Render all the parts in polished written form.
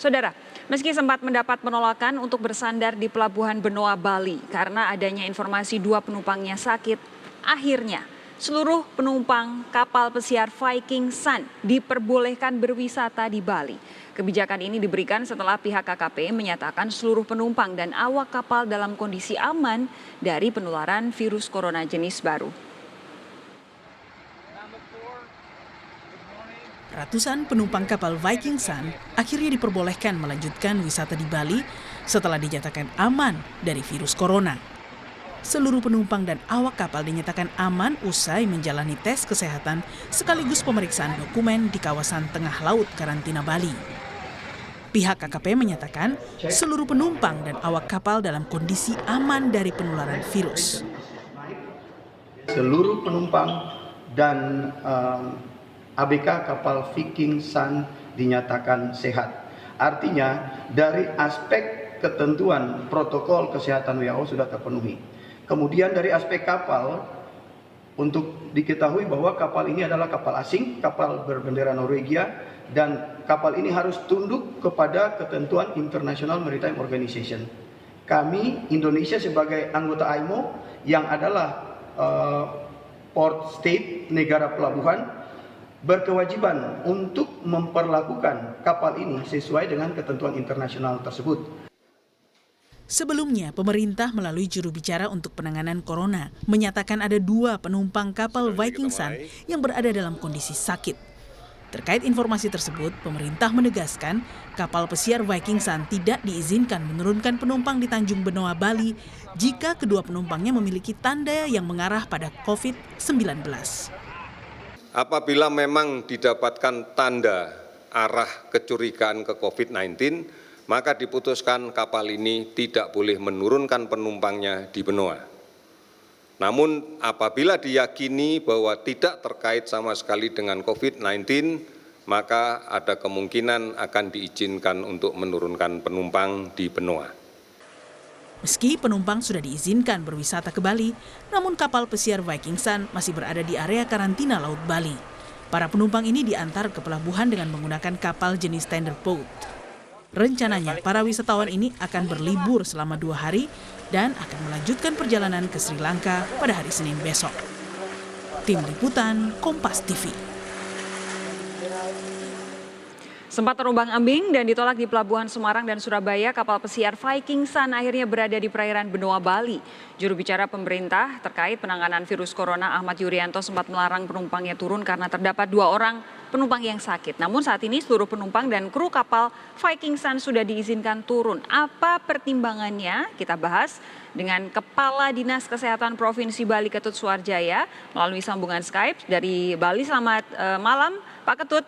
Saudara, meski sempat mendapat penolakan untuk bersandar di Pelabuhan Benoa, Bali karena adanya informasi 2 penumpangnya sakit, akhirnya seluruh penumpang kapal pesiar Viking Sun diperbolehkan berwisata di Bali. Kebijakan ini diberikan setelah pihak KKP menyatakan seluruh penumpang dan awak kapal dalam kondisi aman dari penularan virus corona jenis baru. Ratusan penumpang kapal Viking Sun akhirnya diperbolehkan melanjutkan wisata di Bali setelah dinyatakan aman dari virus corona. Seluruh penumpang dan awak kapal dinyatakan aman usai menjalani tes kesehatan sekaligus pemeriksaan dokumen di kawasan tengah laut karantina Bali. Pihak KKP menyatakan seluruh penumpang dan awak kapal dalam kondisi aman dari penularan virus. Seluruh penumpang dan ABK kapal Viking Sun dinyatakan sehat. Artinya dari aspek ketentuan protokol kesehatan WHO sudah terpenuhi. Kemudian dari aspek kapal, untuk diketahui bahwa kapal ini adalah kapal asing, kapal berbendera Norwegia, dan kapal ini harus tunduk kepada ketentuan International Maritime Organization. Kami, Indonesia sebagai anggota IMO yang adalah port state, negara pelabuhan, berkewajiban untuk memperlakukan kapal ini sesuai dengan ketentuan internasional tersebut. Sebelumnya, pemerintah melalui juru bicara untuk penanganan corona menyatakan ada 2 penumpang kapal Viking Sun yang berada dalam kondisi sakit. Terkait informasi tersebut, pemerintah menegaskan kapal pesiar Viking Sun tidak diizinkan menurunkan penumpang di Tanjung Benoa, Bali jika kedua penumpangnya memiliki tanda yang mengarah pada COVID-19. Apabila memang didapatkan tanda arah kecurigaan ke COVID-19, maka diputuskan kapal ini tidak boleh menurunkan penumpangnya di Benoa. Namun apabila diyakini bahwa tidak terkait sama sekali dengan COVID-19, maka ada kemungkinan akan diizinkan untuk menurunkan penumpang di Benoa. Meski penumpang sudah diizinkan berwisata ke Bali, namun kapal pesiar Viking Sun masih berada di area karantina Laut Bali. Para penumpang ini diantar ke pelabuhan dengan menggunakan kapal jenis tender boat. Rencananya, para wisatawan ini akan berlibur selama 2 hari dan akan melanjutkan perjalanan ke Sri Lanka pada hari Senin besok. Tim Liputan, Kompas TV. Sempat terombang-ambing dan ditolak di Pelabuhan Semarang dan Surabaya, kapal pesiar Viking Sun akhirnya berada di perairan Benoa, Bali. Juru bicara pemerintah terkait penanganan virus corona Ahmad Yuryanto sempat melarang penumpangnya turun karena terdapat 2 orang penumpang yang sakit. Namun saat ini seluruh penumpang dan kru kapal Viking Sun sudah diizinkan turun. Apa pertimbangannya? Kita bahas dengan Kepala Dinas Kesehatan Provinsi Bali Ketut Suarjaya melalui sambungan Skype dari Bali. Selamat malam Pak Ketut.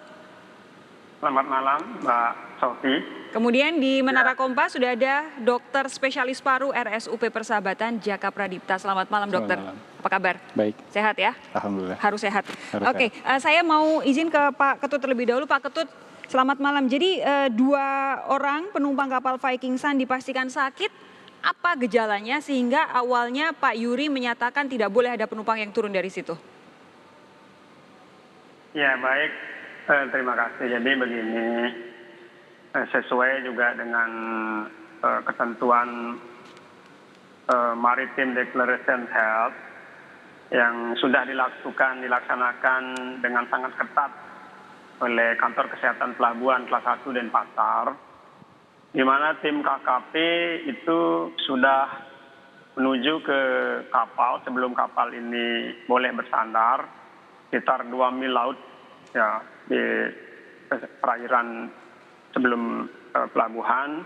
Selamat malam, Mbak Sofi. Kemudian di Menara Kompas sudah ada dokter spesialis paru RSUP Persahabatan Jaka Pradipta. Selamat malam dokter. Malam. Apa kabar? Baik. Sehat ya? Alhamdulillah. Harus sehat. Oke, sehat. saya mau izin ke Pak Ketut terlebih dahulu. Pak Ketut, selamat malam. Jadi 2 orang penumpang kapal Viking Sun dipastikan sakit. Apa gejalanya sehingga awalnya Pak Yuri menyatakan tidak boleh ada penumpang yang turun dari situ? Ya baik. Terima kasih. Jadi begini, sesuai juga dengan ketentuan Maritime Declaration Health yang sudah dilaksanakan dengan sangat ketat oleh Kantor Kesehatan Pelabuhan kelas 1 Denpasar, di mana tim KKP itu sudah menuju ke kapal sebelum kapal ini boleh bersandar sekitar 2 mil laut ya di perairan sebelum pelabuhan,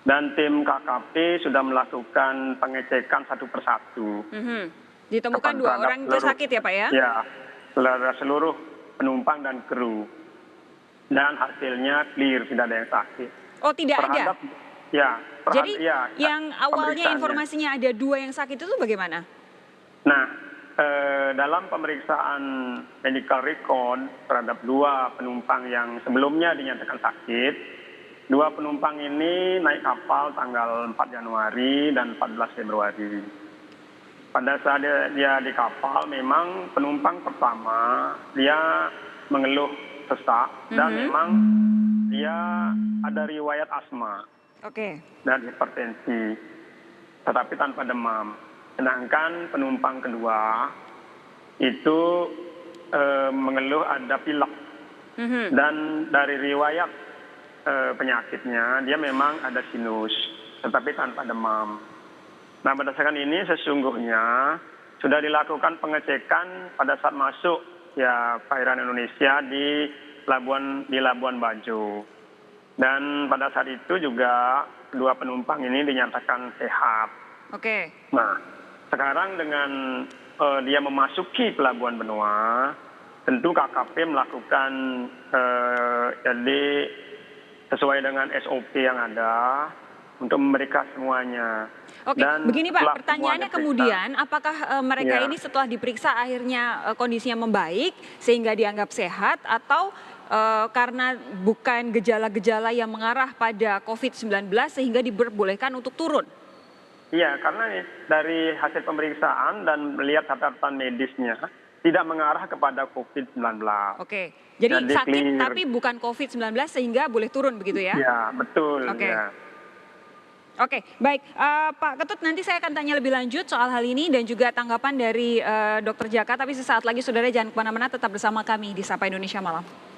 dan tim KKP sudah melakukan pengecekan satu persatu. Ditemukan 2 orang itu sakit ya Pak ya? Ya, seluruh penumpang dan kru, dan hasilnya clear, tidak ada yang sakit. Oh tidak ada? Ya. Jadi yang awalnya informasinya ada 2 yang sakit itu bagaimana? Nah, dalam pemeriksaan medical record terhadap 2 penumpang yang sebelumnya dinyatakan sakit, 2 penumpang ini naik kapal tanggal 4 Januari dan 14 Februari. Pada saat dia di kapal, memang penumpang pertama dia mengeluh sesak dan memang dia dia ada riwayat asma Oke. dan hipertensi, tetapi tanpa demam. Sedangkan penumpang kedua itu mengeluh ada pilek dan dari riwayat penyakitnya dia memang ada sinus, tetapi tanpa demam. Nah, berdasarkan ini sesungguhnya sudah dilakukan pengecekan pada saat masuk ya perairan Indonesia di Labuan Bajo. Dan pada saat itu juga kedua penumpang ini dinyatakan sehat. Oke. Nah, sekarang dengan dia memasuki Pelabuhan Benoa, tentu KKP melakukan jadi sesuai dengan SOP yang ada untuk memeriksa semuanya. Oke, Dan begini Pak, setelah pertanyaannya semua diperiksa, kemudian apakah mereka Ya. ini setelah diperiksa akhirnya kondisinya membaik sehingga dianggap sehat atau karena bukan gejala-gejala yang mengarah pada COVID-19 sehingga diperbolehkan untuk turun? Iya, karena dari hasil pemeriksaan dan melihat catatan medisnya tidak mengarah kepada COVID-19. Oke, jadi sakit clear. tapi bukan COVID-19 sehingga boleh turun begitu ya? Ya, betul. Oke. Ya. Oke, baik. Pak Ketut, nanti saya akan tanya lebih lanjut soal hal ini dan juga tanggapan dari Dr. Jaka. Tapi sesaat lagi, saudara jangan kemana-mana, tetap bersama kami di Sapa Indonesia Malam.